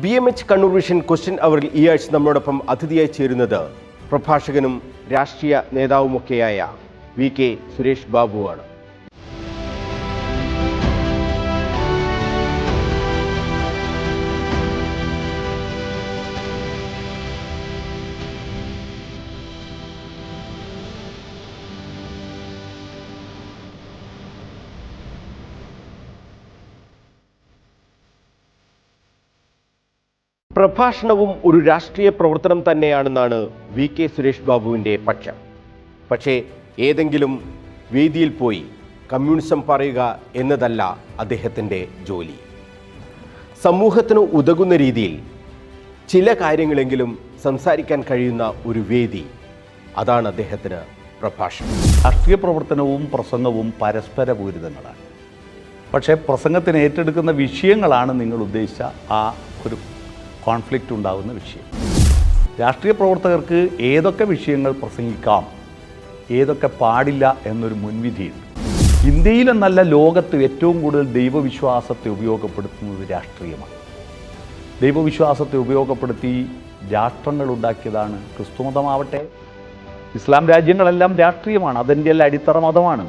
BMH Kannur vision question അവറിൽ ഈ ആഴ്ച നമ്മളോടൊപ്പം അതിഥിയായി ചേരുന്നത് പ്രഭാഷകനും രാഷ്ട്രീയ നേതാവുമൊക്കെയായ VK സുരേഷ് ബാബുവാണ്. പ്രഭാഷണവും ഒരു രാഷ്ട്രീയ പ്രവർത്തനം തന്നെയാണെന്നാണ് VK സുരേഷ് ബാബുവിൻ്റെ പക്ഷം. പക്ഷേ ഏതെങ്കിലും വേദിയിൽ പോയി കമ്മ്യൂണിസം പറയുക എന്നതല്ല അദ്ദേഹത്തിൻ്റെ ജോലി. സമൂഹത്തിന് ഉതകുന്ന രീതിയിൽ ചില കാര്യങ്ങളെങ്കിലും സംസാരിക്കാൻ കഴിയുന്ന ഒരു വേദി, അതാണ് അദ്ദേഹത്തിന് പ്രഭാഷണം. രാഷ്ട്രീയ പ്രവർത്തനവും പ്രസംഗവും പരസ്പര പൂരിതങ്ങളാണ്. പക്ഷേ പ്രസംഗത്തിന് ഏറ്റെടുക്കുന്ന വിഷയങ്ങളാണ് നിങ്ങൾ ഉദ്ദേശിച്ച ആ ഒരു കോൺഫ്ലിക്റ്റ് ഉണ്ടാകുന്ന വിഷയം. രാഷ്ട്രീയ പ്രവർത്തകർക്ക് ഏതൊക്കെ വിഷയങ്ങൾ പ്രസംഗിക്കാം, ഏതൊക്കെ പാടില്ല എന്നൊരു മുൻവിധിയുണ്ട്. ഇന്ത്യയിലെന്നല്ല ലോകത്ത് ഏറ്റവും കൂടുതൽ ദൈവവിശ്വാസത്തെ ഉപയോഗപ്പെടുത്തുന്നത് രാഷ്ട്രീയമാണ്. ദൈവവിശ്വാസത്തെ ഉപയോഗപ്പെടുത്തി രാഷ്ട്രങ്ങൾ ഉണ്ടാക്കിയതാണ് ക്രിസ്തുമതമാവട്ടെ, ഇസ്ലാം രാജ്യങ്ങളെല്ലാം രാഷ്ട്രീയമാണ്, അതിൻ്റെ എല്ലാം അടിത്തറ മതമാണ്.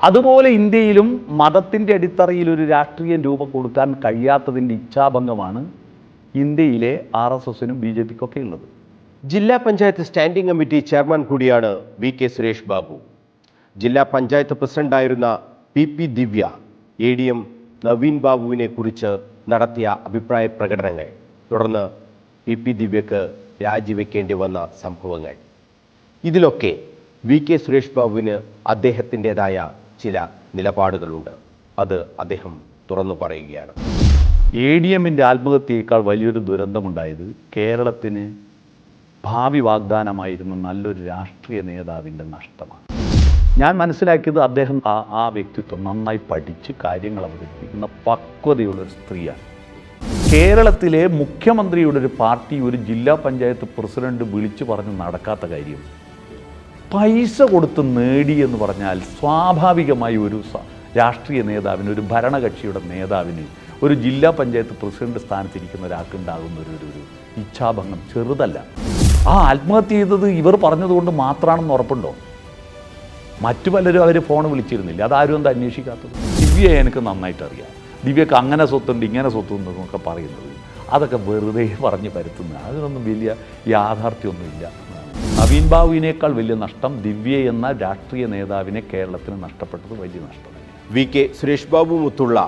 അതുപോലെ ഇന്ത്യയിലും മതത്തിൻ്റെ അടിത്തറയിൽ ഒരു രാഷ്ട്രീയം രൂപം കൊടുക്കാൻ കഴിയാത്തതിൻ്റെ ഇച്ഛാഭംഗമാണ് ഇന്ത്യയിലെ RSSനും BJPക്കൊക്കെ ഉള്ളത്. ജില്ലാ പഞ്ചായത്ത് സ്റ്റാൻഡിംഗ് കമ്മിറ്റി ചെയർമാൻ കൂടിയാണ് VK സുരേഷ് ബാബു. ജില്ലാ പഞ്ചായത്ത് പ്രസിഡന്റായിരുന്ന PP ദിവ്യ ADM നവീൻ ബാബുവിനെ കുറിച്ച് നടത്തിയ അഭിപ്രായ പ്രകടനങ്ങൾ, തുടർന്ന് PP ദിവ്യക്ക് രാജിവെക്കേണ്ടി വന്ന സംഭവങ്ങൾ, ഇതിലൊക്കെ VK സുരേഷ് ബാബുവിന് അദ്ദേഹത്തിൻ്റെതായ ചില നിലപാടുകളുണ്ട്. അത് അദ്ദേഹം തുറന്നു പറയുകയാണ്. ADMൻ്റെ ആത്മഹത്യയേക്കാൾ വലിയൊരു ദുരന്തമുണ്ടായത് കേരളത്തിന് ഭാവി വാഗ്ദാനമായിരുന്ന നല്ലൊരു രാഷ്ട്രീയ നേതാവിൻ്റെ നഷ്ടമാണ്. ഞാൻ മനസ്സിലാക്കിയത് അദ്ദേഹം ആ വ്യക്തിത്വം നന്നായി പഠിച്ച് കാര്യങ്ങൾ അവതരിപ്പിക്കുന്ന പക്വതയുള്ളൊരു സ്ത്രീയാണ്. കേരളത്തിലെ മുഖ്യമന്ത്രിയുടെ ഒരു പാർട്ടി ഒരു ജില്ലാ പഞ്ചായത്ത് പ്രസിഡന്റ് വിളിച്ചു പറഞ്ഞ് നടക്കാത്ത കാര്യം പൈസ കൊടുത്ത് നേടി എന്ന് പറഞ്ഞാൽ സ്വാഭാവികമായി ഒരു രാഷ്ട്രീയ നേതാവിന്, ഒരു ഭരണകക്ഷിയുടെ നേതാവിന്, ഒരു ജില്ലാ പഞ്ചായത്ത് പ്രസിഡന്റ് സ്ഥാനത്തിരിക്കുന്ന ഒരാൾക്കുണ്ടാകുന്ന ഒരു ഇച്ഛാഭംഗം ചെറുതല്ല. ആ ആത്മഹത്യ ചെയ്തത് ഇവർ പറഞ്ഞതുകൊണ്ട് മാത്രമാണെന്ന് ഉറപ്പുണ്ടോ? മറ്റു പലരും അവർ ഫോൺ വിളിച്ചിരുന്നില്ല. അതാരും എന്താ അന്വേഷിക്കാത്തത്? ദിവ്യയെ എനിക്ക് നന്നായിട്ട് അറിയാം. ദിവ്യക്ക് അങ്ങനെ സ്വത്തുണ്ട്, ഇങ്ങനെ സ്വത്തുണ്ടെന്നൊക്കെ പറയുന്നത് അതൊക്കെ വെറുതെ പറഞ്ഞ് പരത്തുന്ന, അതിനൊന്നും വലിയ യാഥാർത്ഥ്യമൊന്നുമില്ല. നവീൻ ബാബുവിനേക്കാൾ വലിയ നഷ്ടം ദിവ്യ എന്ന രാഷ്ട്രീയ നേതാവിനെ കേരളത്തിന് നഷ്ടപ്പെട്ടത് വലിയ നഷ്ടം. VK സുരേഷ് ബാബു മുത്തുള്ള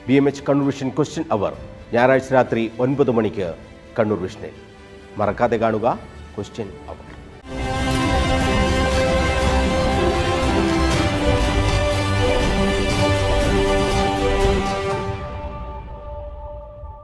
BMH Kannur vision question hour ഞായറാഴ്ച രാത്രി 9 മണിക്ക് കണ്ണൂർ വിഷനിൽ. മറക്കാതെ കാണുക ക്വസ്റ്റ്യൻ അവർ.